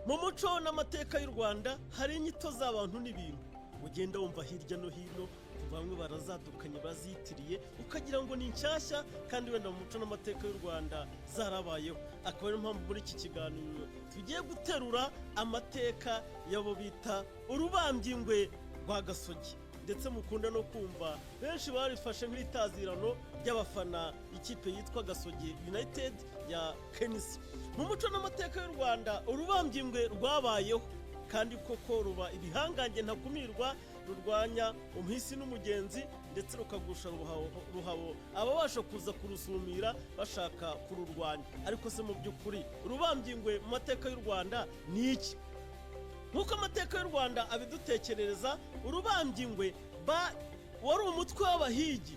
mu muco n'amateka y'u Rwanda hari inyito z'abantu n'ibintu ugenda wumva hirya no hino, bamwe barazadukanye bazitiriye ukagira ngo ni nshyashya, kandi wenda mu muco n'amateka y'u Rwanda zarabayeho. Akaba ariyo mpamvu muri iki kiganiro tugiye guterura amateka yabo bita urubambyingwe rwa Gasogi, ndetse mukunda no kumva benshi barifashe nk'itazirano ry'abafana ikipe yitwa Gasogi United ya Kenisi. Mu muco n'amateka y'u Rwanda urubambyingwe rwabayeho, kandi koko ruba ibihangange ntakumirwa, rurwanya umuhisi n'umugenzi, ndetse rukagusha ruhabo ababasha kuza kurusumira bashaka kururwanya. Ariko se mu by'ukuri urubambyingwe mu mateka y'u Rwanda ni iki? Nk'uko amateka y'u Rwanda abidutekerereza, urubambyingwe wari umutwe w'abahigi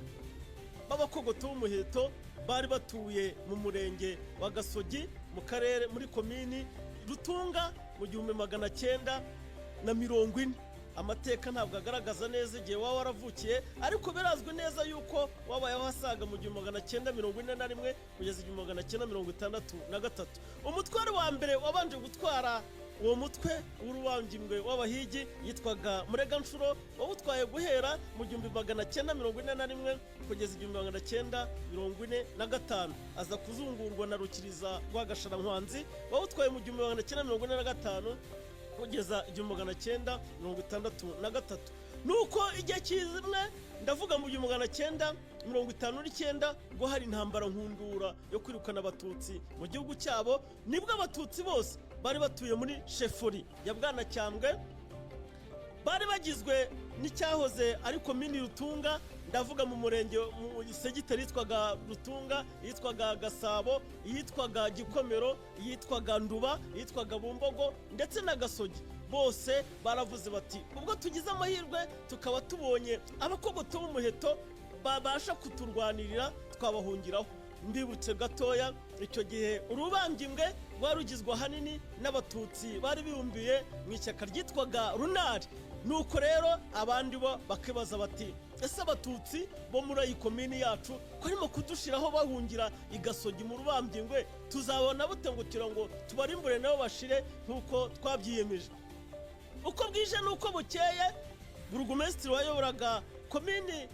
b'abakogoto b'umuheto bari batuye mu murenge wa Gasogi mu karere muri komini Rutunga mu 1940. Amateka ntabwo agaragaza neza igihe waba waravukiye, ariko birazwi neza yuko wabayeho hasaga mu 1941 kugeza 1963. Umutware wa mbere wabanje gutwara uwo mutwe w'urubambyingwe w'abahigi yitwaga Mureganshuro, wawutwaye guhera mu 1941 kugeza 1945, aza kuzungurwa na Rukiriza rwa Gasharankwanzi wawutwaye mu 1945 kugeza 1963. Nuko igihe kizimwe ndavuga mu 1959 ngo hari intambara nkundura yo kwirukana abatutsi mu gihugu cyabo, nibwo abatutsi bose bari batuye muri Shefuri ya Bwanacyambwe bari bagizwe n'icyahoze ari komini Rutunga, ndavuga mu murenge mu segiteri yitwaga Rutunga, yitwaga Gasabo, yitwaga Gikomero, yitwaga Nduba, yitwaga Bumbogo ndetse na Gasogi. Bose baravuze bati ubwo tugize amahirwe tukaba tubonye abakogoto b'umuheto babasha kuturwanirira twabahungiraho. Mbibutse gatoya, icyo gihe urubambyingwe rwarugizwe ahanini n'abatutsi bari bibumbiye mu ishyaka ryitwaga Runari. Nuko rero abandi bo bakibaza bati ese abatutsi bo muri iyi komini yacu ko arimo kudushiraho bahungira i Gasogi mu rubambyingwe, tuzabona bute ngo ngo tubarimbure nabo bashire nk'uko twabyiyemeje? Uko bwije nuko bukeye, burugumesitiri wayoboraga komini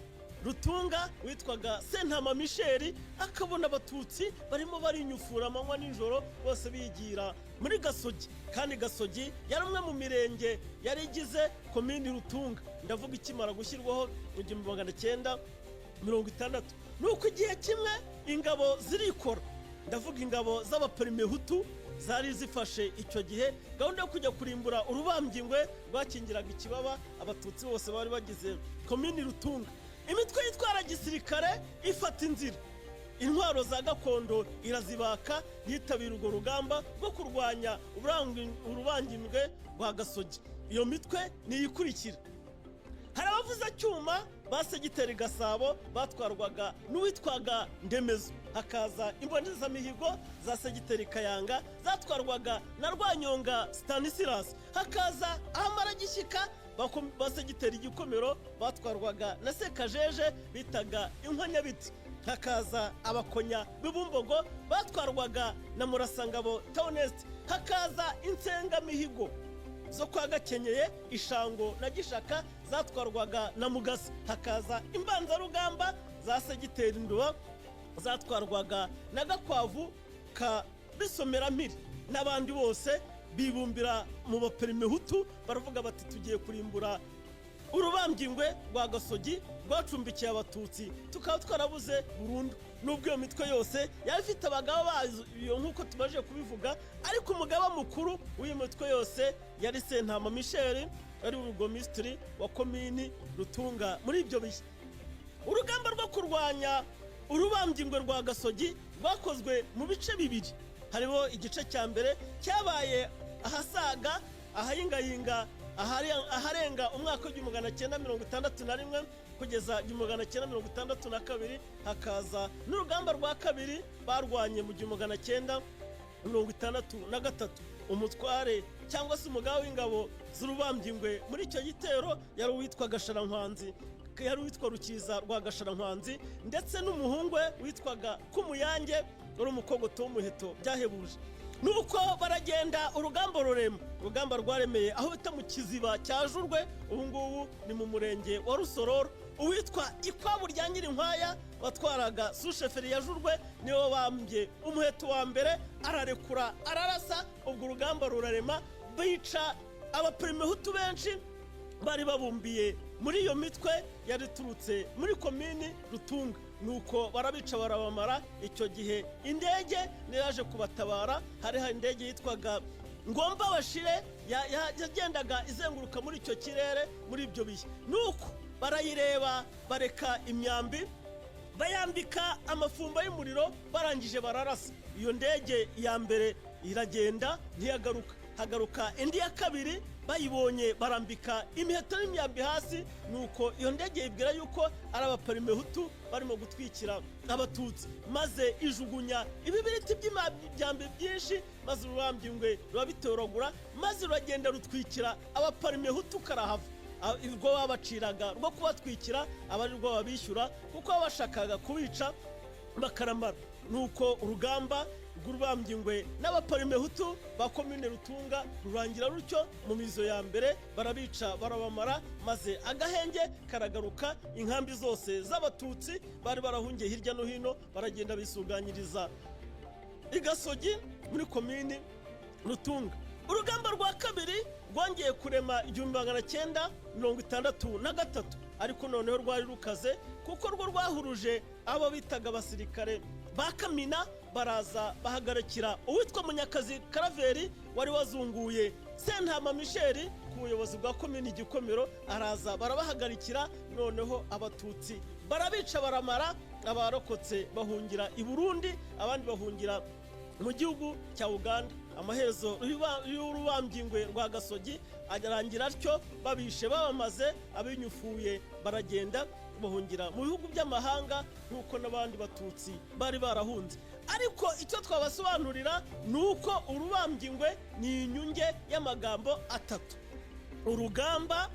Rutunga witwaga Sentama Michel akabona abatutsi barimo barinyufura amanywa n'ijoro, bose bigira muri Gasogi. Kandi Gasogi yari umwe mu mirenge yari igize komini Rutunga, ndavuga ikimara gushyirwaho mu 1960. Nuko igihe kimwe ingabo zirikora, ndavuga ingabo z'abaperimehutu zari zifashe icyo gihe gahunda yo kujya kurimbura urubambyingwe rwakingiraga ikibaba abatutsi bose bari bagize komini Rutunga. Imitwe yitwara gisirikare ifata inzira, intwaro za gakondo irazibaka, yitabira urwo rugamba rwo kurwanya urubambyingwe rwa Gasogi. Iyo mitwe niyikurikira: hari abavuza cyuma ba segiteri Gasabo batwarwaga n'uwitwaga Ndemezo, hakaza imbonezamihigo za segiteri Kayanga zatwarwaga na Rwanyonga Stanislas, hakaza Amaragishyika ba segiteri Gikomero batwarwaga na Sekajeje bitaga Inkonyabiti, hakaza abakonya b'Ibumbogo batwarwaga na Murasangabo Taunest, hakaza Insengamihigo zo kwa Gakenyeye, Ishango na Gishaka zatwarwaga na Mugasi, hakaza imbanzarugamba za segiteri Nduba zatwarwaga na Gakwavu ka Bisomeramiri, n'abandi bose bibumbira mu baperimehutu baravuga bati tugiye kurimbura urubambyingwe rwa Gasogi rwacumbikiye abatutsi tukaba twarabuze burundu. Nubwo iyo mitwe yose yari ifite abagabo bayo nk'uko tumaze kubivuga, ariko umugaba mukuru w'iyo mitwe yose yari Sentama Michel, ari urugomistri wa komini Rutunga. Muri ibyo bihe urugamba rwo kurwanya urubambyingwe rwa Gasogi rwakozwe mu bice bibiri. Hariho igice cya mbere cyabaye ahasaga ahayingayinga aharenga umwaka w'1961 kugeza 1962, hakaza n'urugamba rwa kabiri barwanye mu 1963. Umutware cyangwa se umugaba w'ingabo z'urubambyingwe muri icyo gitero yari uwitwa Gasharankwanzi yari witwa Rukiza rwa Gasharankwanzi, ndetse n'umuhungu we witwaga Kumuyange wari umukogoto w'umuheto byahebuje. Nuko baragenda urugamba rurema, urugamba rwaremeye aho bita mu kiziba cya Jurwe, ubu ngubu ni mu murenge wa Rusororo. Uwitwa Ikwabu rya Nyirinkwaya watwaraga susheferi ya Jurwe niwe bambye umuheto wa mbere, ararekura ararasa, ubwo urugamba rurarema, bica abaperimehutu benshi bari babumbiye muri iyo mitwe yari turutse muri komini Rutunga. Nuko barabica barabamara. Icyo gihe indege yaje kubatabara, hari indege yitwaga Ngomba Bashire yagendaga izenguruka muri icyo kirere muri ibyo bihe. Nuko barayireba bareka imyambi bayambika amafumba y'umuriro, barangije bararasa. Iyo ndege ya mbere iragenda ntiyagaruka, hagaruka indi ya kabiri, bayibonye barambika imiheto n'imyambi hasi. Nuko iyo ndege yibwira yuko ari abaperimehutu barimo gutwikira abatutsi, maze ijugunya ibibiriti by'imyambi byinshi, maze urubambyingwe rurabitoragura, maze ruragenda rutwikira abaperimehutu karahava. Urwo babaciraga rwo kubatwikira aba ari rwo babishyura, kuko bashakaga kubica bakaramara. Nuko urugamba rw'urubambyingwe n'abaperimehutu ba komine Rutunga rurangira rutyo. Mu mizo ya mbere barabica barabamara, maze agahenge karagaruka. Inkambi zose z'abatutsi bari barahungiye hirya no hino baragenda bisuganyiriza i Gasogi muri komini Rutunga. Urugamba rwa kabiri rwongeye kurema 1963, ariko noneho rwari rukaze, kuko rwo rwahuruje abo bitaga abasirikare ba Kamina, baraza bahagarikira uwitwa Munyakazi Karaveri wari wazunguye Sentama Michel ku buyobozi bwa komini Gikomero, araza barabahagarikira. Noneho abatutsi barabica baramara, abarokotse bahungira i Burundi, abandi bahungira mu gihugu cya Uganda. Amaherezo y'urubambyingwe rwa Gasogi arangira atyo, babishe babamaze, abinyufuye baragenda bahungira mu bihugu by'amahanga nk'uko n'abandi batutsi bari barahunze. Ariko icyo twabasobanurira ni uko urubambyingwe ni inyunge y'amagambo atatu: urugamba,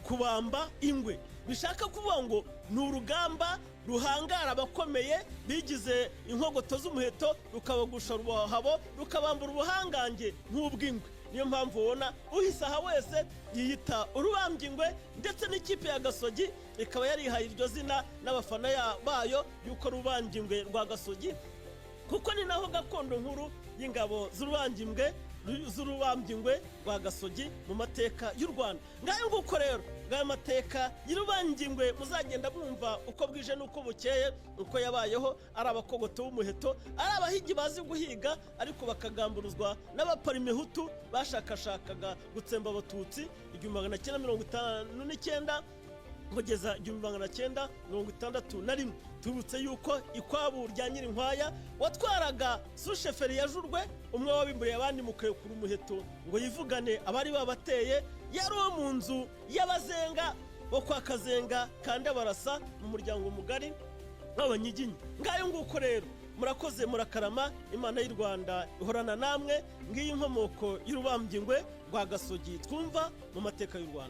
kubamba, ingwe. Bishaka kuvuga ngo ni urugamba ruhangara abakomeye bigize inkogoto z'umuheto, rukabagusha ruhabo, rukabambura ubuhangange nk'ubw'ingwe. Niyo mpamvu ubona uhise aha wese yiyita urubambyingwe, ndetse n'ikipe ya Gasogi ikaba yarihaye iryo zina n'abafana bayo yuko urubambyingwe rwa Gasogi, kuko ni naho gakondo nkuru y'ingabo z'urubambyingwe rwa Gasogi mu mateka y'u Rwanda. Ngayo nguko rero, ngayo mateka y'urubambyingwe muzagenda mwumva uko bwije n'uko bukeye, uko yabayeho. Ari abakogoto b'umuheto, ari abahigi bazi guhiga, ariko bakagamburuzwa n'abaperimehutu bashakashakaga gutsemba abatutsi 1959 kugeza 1961. Tubutse yuko Ikwabu rya Nyirinkwaya watwaraga susheferi ya Jurwe, umwe wabimburiye abandi mu kuyekura umuheto ngo yivugane abari babateye, yari uwo mu nzu y'abazenga bo kwa Kazenga kandi barasa mu muryango mugari w'Abanyiginya. Ngayo nguko rero, murakoze murakarama, Imana y'u Rwanda ihorana namwe. Ngiyi inkomoko y'urubambyingwe rwa Gasogi twumva mu mateka y'u Rwanda.